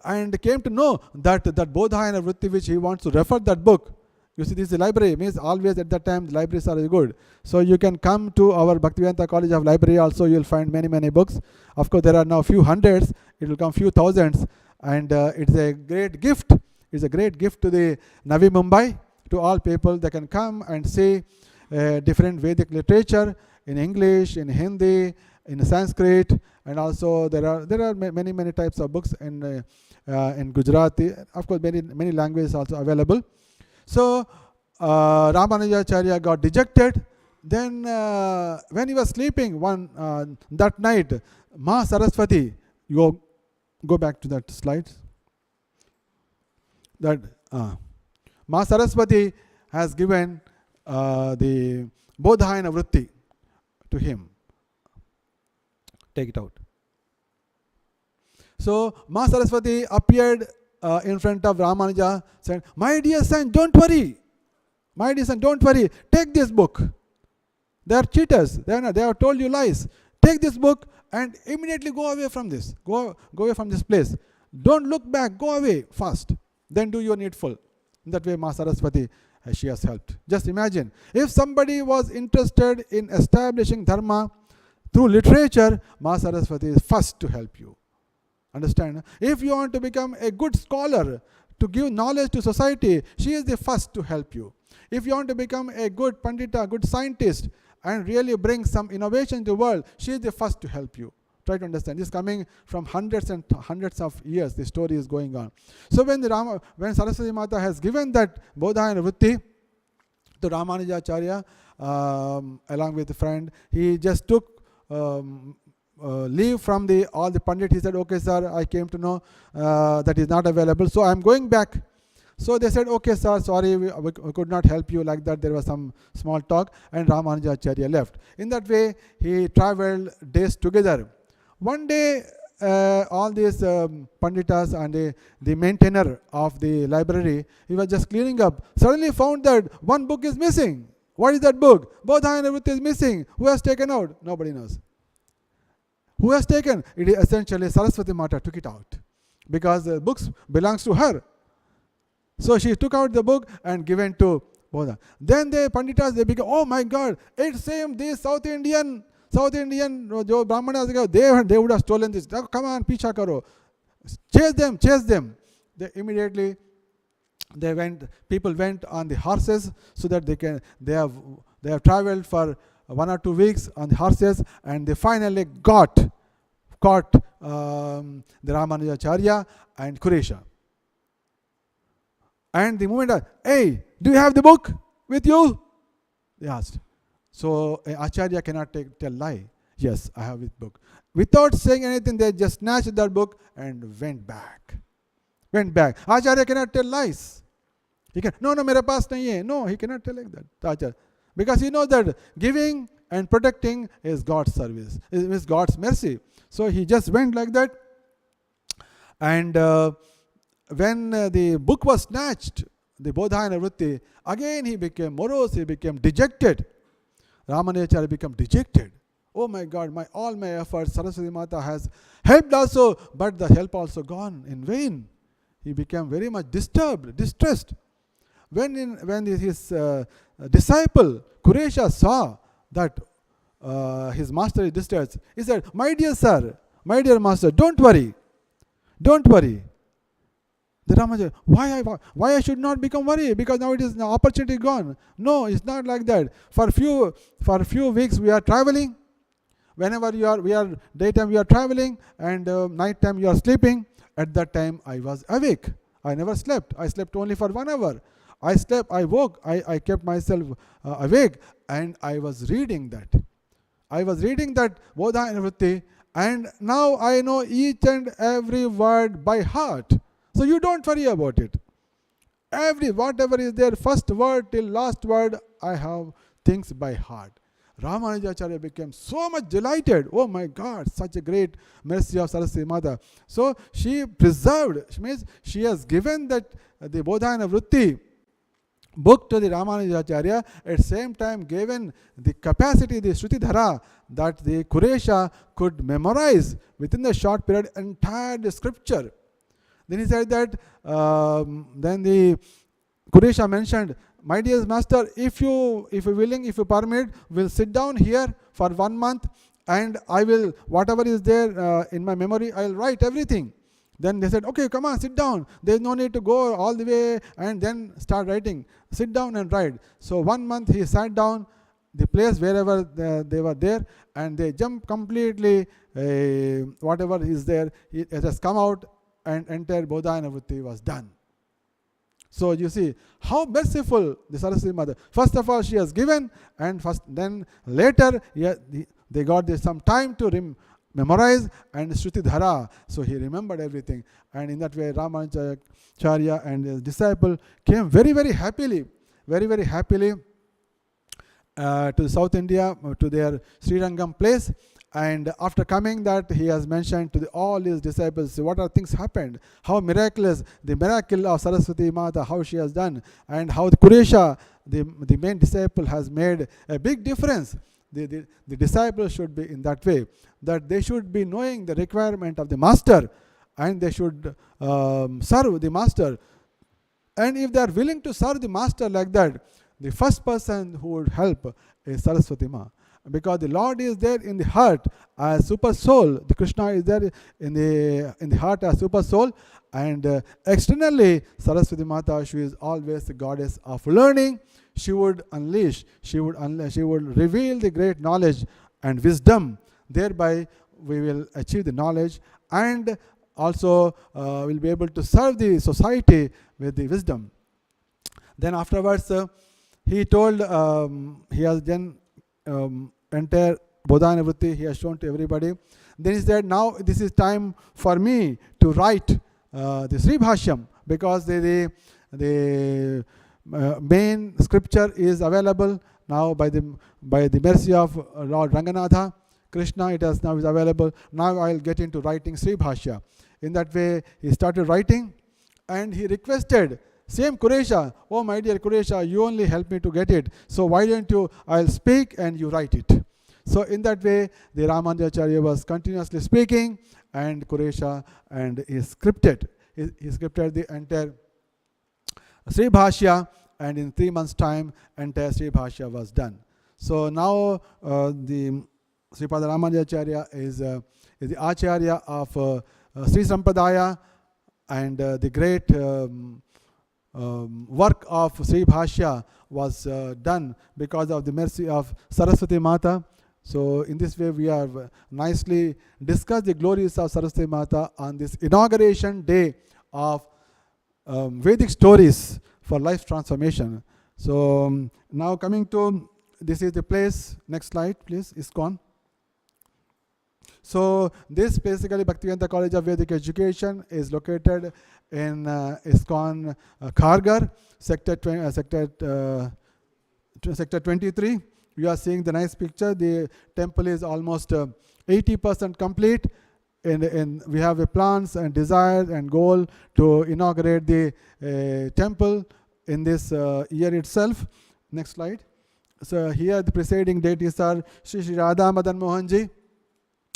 and came to know that Bodhayana Vritti, which he wants to refer that book. You see, this is a library, means always at that time the libraries are good. So you can come to our Bhaktivedanta College of Library also, you will find many books. Of course, there are now few hundreds, it will come few thousands, and it's a great gift. It's a great gift to the Navi Mumbai, to all people. They can come and see different Vedic literature in English, in Hindi, in Sanskrit, and also there are many types of books in Gujarati. Of course, many languages also available. So Ramanujacharya got dejected. Then when he was sleeping that night, Ma Saraswati, you go back to that slide. That Ma Saraswati has given the Bodhayana Vritti to him. Take it out. So Ma Saraswati appeared in front of Ramanuja, said, my dear son, don't worry. Take this book. They are cheaters. They have told you lies. Take this book and immediately go away from this. Go away from this place. Don't look back. Go away fast. Then do your needful. In that way, Ma Saraswati, she has helped. Just imagine, if somebody was interested in establishing Dharma through literature, Ma Saraswati is first to help you. Understand? If you want to become a good scholar, to give knowledge to society, she is the first to help you. If you want to become a good Pandita, good scientist, and really bring some innovation to the world, she is the first to help you. Try to understand. This is coming from hundreds and hundreds of years. The story is going on. So when Saraswati Mata has given that Bodhayana Vritti to Ramanujacharya, along with a friend, he just took leave from all the Pandit. He said, okay sir, I came to know that is not available, so I am going back. So they said, okay sir, sorry, we could not help you, like that. There was some small talk, and Ramanujacharya left. In that way, he traveled days together. One day, all these Panditas and the maintainer of the library, he was just cleaning up, suddenly found that one book is missing. What is that book? Bodhayana Vritti is missing. Who has taken out? Nobody knows. Who has taken? It is essentially Saraswati Mata took it out, because the books belongs to her. So she took out the book and given to Bodha. Then the Panditas, they became, oh my God, it seems these South Indian jo Brahmanas, they would have stolen this. Come on, picha karo. Chase them. They immediately, people went on the horses, so that they have traveled for 1 or 2 weeks on the horses, and they finally caught the Ramanujacharya and Kuresha. And the moment, hey, do you have the book with you? They asked. So Acharya cannot tell lie. Yes, I have this book. Without saying anything, they just snatched that book and went back. Acharya cannot tell lies. He can, no, mere paas nahi hai. No, he cannot tell like that. Acharya. Because he knows that giving and protecting is God's service, is God's mercy. So he just went like that. And when the book was snatched, the Bodhayana Vritti, again he became morose, he became dejected. Ramanujacharya became dejected. Oh my God, all my efforts, Saraswati Mata has helped also, but the help also gone in vain. He became very much disturbed, distressed. When his disciple Kuresha saw that his master is distressed, he said, my dear sir, my dear master, don't worry. The Ramanujacharya, why I should not become worried? Because now it is the opportunity gone. No, it's not like that. For a few weeks we are traveling. Whenever we are daytime we are traveling, and nighttime you are sleeping. At that time I was awake. I never slept. I slept only for 1 hour. I woke. I kept myself awake, and I was reading that. Bodhayana Vritti, and now I know each and every word by heart. So you don't worry about it. Whatever is there, first word till last word, I have things by heart. Ramanujacharya became so much delighted. Oh my God, such a great mercy of Saraswati Mata. So she preserved, which means she has given that the Bodhayana Vritti book to the Ramanujacharya, at the same time given the capacity, the Shruti Dhara, that the Kuresha could memorize within the short period entire scripture. Then he said that, then the Kuresha mentioned, my dear master, if you willing, if you permit, we'll sit down here for 1 month, and I will, whatever is there in my memory, I'll write everything. Then they said, okay, come on, sit down. There's no need to go all the way and then start writing. Sit down and write. So 1 month he sat down, the place wherever they were there, and they jumped completely, whatever is there, it has come out, and entire Bodhayana Vritti was done. So you see how merciful the Saraswati Mother. First of all, she has given, and then later they got some time to memorize and Shruti Dhara. So he remembered everything, and in that way Ramanujacharya and his disciple came very, very happily to South India, to their Srirangam place. And after coming that, he has mentioned to all his disciples what are things happened, how miraculous, the miracle of Saraswati Mata, how she has done, and how the Kuresha, the main disciple, has made a big difference. The disciples should be in that way, that they should be knowing the requirement of the master, and they should serve the master. And if they are willing to serve the master like that, the first person who would help is Saraswati Ma. Because the Lord is there in the heart as super soul. The Krishna is there in the heart as super soul. And externally, Saraswati Mata, she is always the goddess of learning. She would unleash, she would reveal the great knowledge and wisdom. Thereby, we will achieve the knowledge, and also will be able to serve the society with the wisdom. Then afterwards, he told, he has then entire Bodhayana Vritti he has shown to everybody. Then he said, now this is time for me to write the Sri Bhashyam, because the main scripture is available now by the mercy of Lord Ranganatha Krishna. It has now is available. Now I'll get into writing Sri Bhashya. In that way, he started writing, and he requested, same Kuresha, oh my dear Kuresha, you only help me to get it. So why don't you, I'll speak and you write it. So in that way, the Ramanujacharya was continuously speaking, and Kuresha, and he scripted the entire Sri Bhashya, and in 3 months' time, entire Sri Bhashya was done. So now the Sripada Ramanujacharya is the Acharya of Sri Sampradaya, and the great work of Sri Bhashya was done because of the mercy of Saraswati Mata. So in this way, we have nicely discussed the glories of Saraswati Mata on this inauguration day of Vedic Stories for life transformation. So now coming to, this is the place, next slide please, ISKCON. So this basically Bhaktivedanta College of Vedic Education is located in ISKCON Kharghar, sector 23. You are seeing the nice picture. The temple is almost 80% complete. And we have a plans and desire and goal to inaugurate the temple in this year itself. Next slide. So here the preceding deities are Shri Shri Radha Madan Mohanji.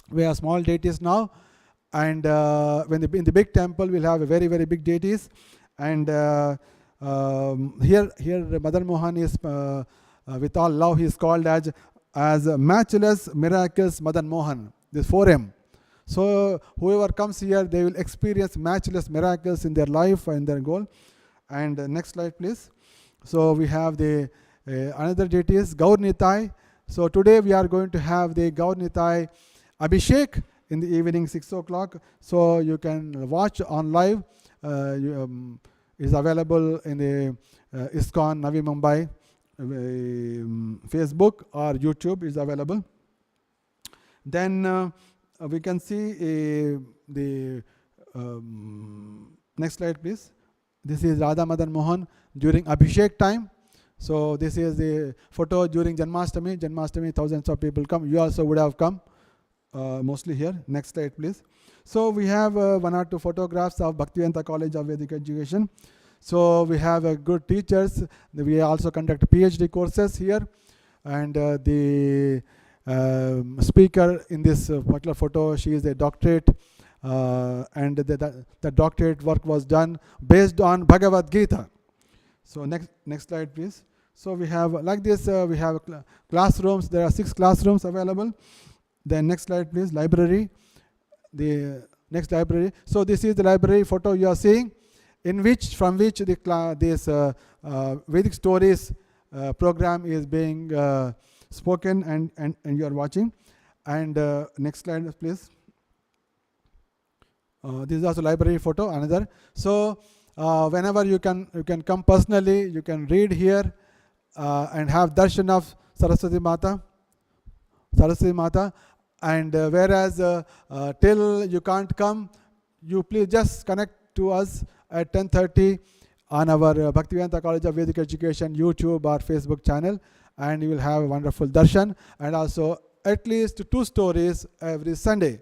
We have small deities now, and in the big temple we'll have a very, very big deities. And here Madan Mohan is with all love, he is called as Matchless Miraculous Madan Mohan. This 4M. So whoever comes here, they will experience matchless miracles in their life and their goal. And next slide please. So we have the another deities, Gaur Nitai. So today we are going to have the Gaur Nitai Abhishek in the evening 6 o'clock. So you can watch on live. Is available in the ISKCON Navi Mumbai Facebook or YouTube is available. Then we can see the next slide please. This is Radha Madan Mohan during Abhishek time. So this is the photo during Janmashtami. Janmashtami, thousands of people come. You also would have come. Mostly here. Next slide please. So we have 1 or 2 photographs of Bhaktivedanta College of Vedic Education. So we have good teachers. We also conduct Ph.D. courses here, and the speaker in this particular photo, she is a doctorate, and the doctorate work was done based on Bhagavad Gita. So next slide please. So we have like this, we have classrooms. There are 6 classrooms available. Then next slide please, library. The next library. So this is the library photo you are seeing, from which this Vedic Stories program is being spoken and you are watching. And next slide please. This is also library photo, another. So whenever you can come personally, you can read here and have darshan of Saraswati Mata. And whereas till you can't come, you please just connect to us at 10:30 on our Bhaktivedanta College of Vedic Education YouTube or Facebook channel, and you will have a wonderful darshan, and also at least 2 stories every Sunday.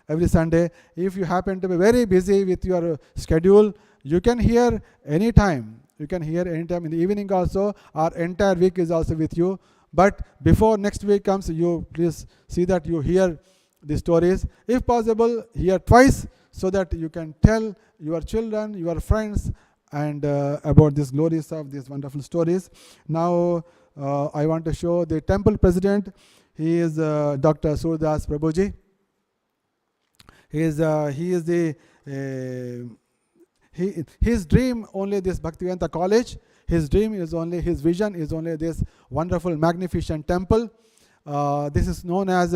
If you happen to be very busy with your schedule, you can hear anytime. In the evening also. Our entire week is also with you. But before next week comes, you please see that you hear the stories. If possible, hear twice, so that you can tell your children, your friends, and about these glories of these wonderful stories. Now, I want to show the temple president. He is Dr. Surdas Prabhuji. His dream only this Bhaktivedanta College. His vision is only this wonderful, magnificent temple. This is known as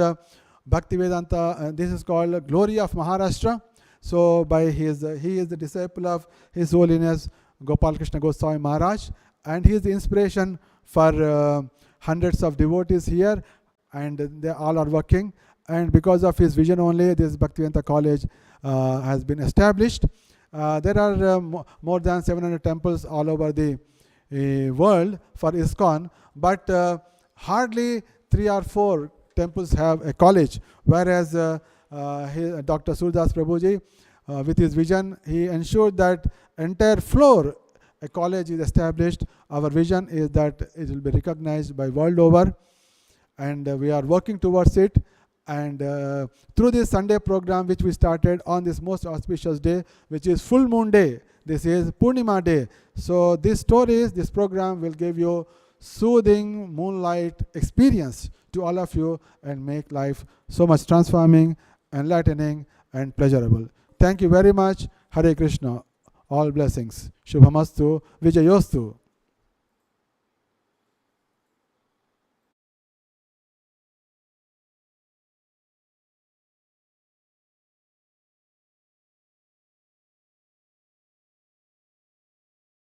Bhaktivedanta. This is called Glory of Maharashtra. So he is the disciple of His Holiness Gopal Krishna Goswami Maharaj, and he is the inspiration for hundreds of devotees here, and they all are working. and because of his vision only, this Bhaktivedanta college has been established. There are more than 700 temples all over the world for ISKCON, but hardly 3 or 4 temples have a college, whereas Dr. Surdas Prabhuji, with his vision, he ensured that entire floor a college is established. Our vision is that it will be recognized by world over, and we are working towards it. And through this Sunday program which we started on this most auspicious day, which is full moon day, this is Purnima day. So these stories, this program will give you soothing moonlight experience to all of you and make life so much transforming, enlightening and pleasurable. Thank you very much. Hare Krishna. All blessings. Shubhamastu. Vijayostu.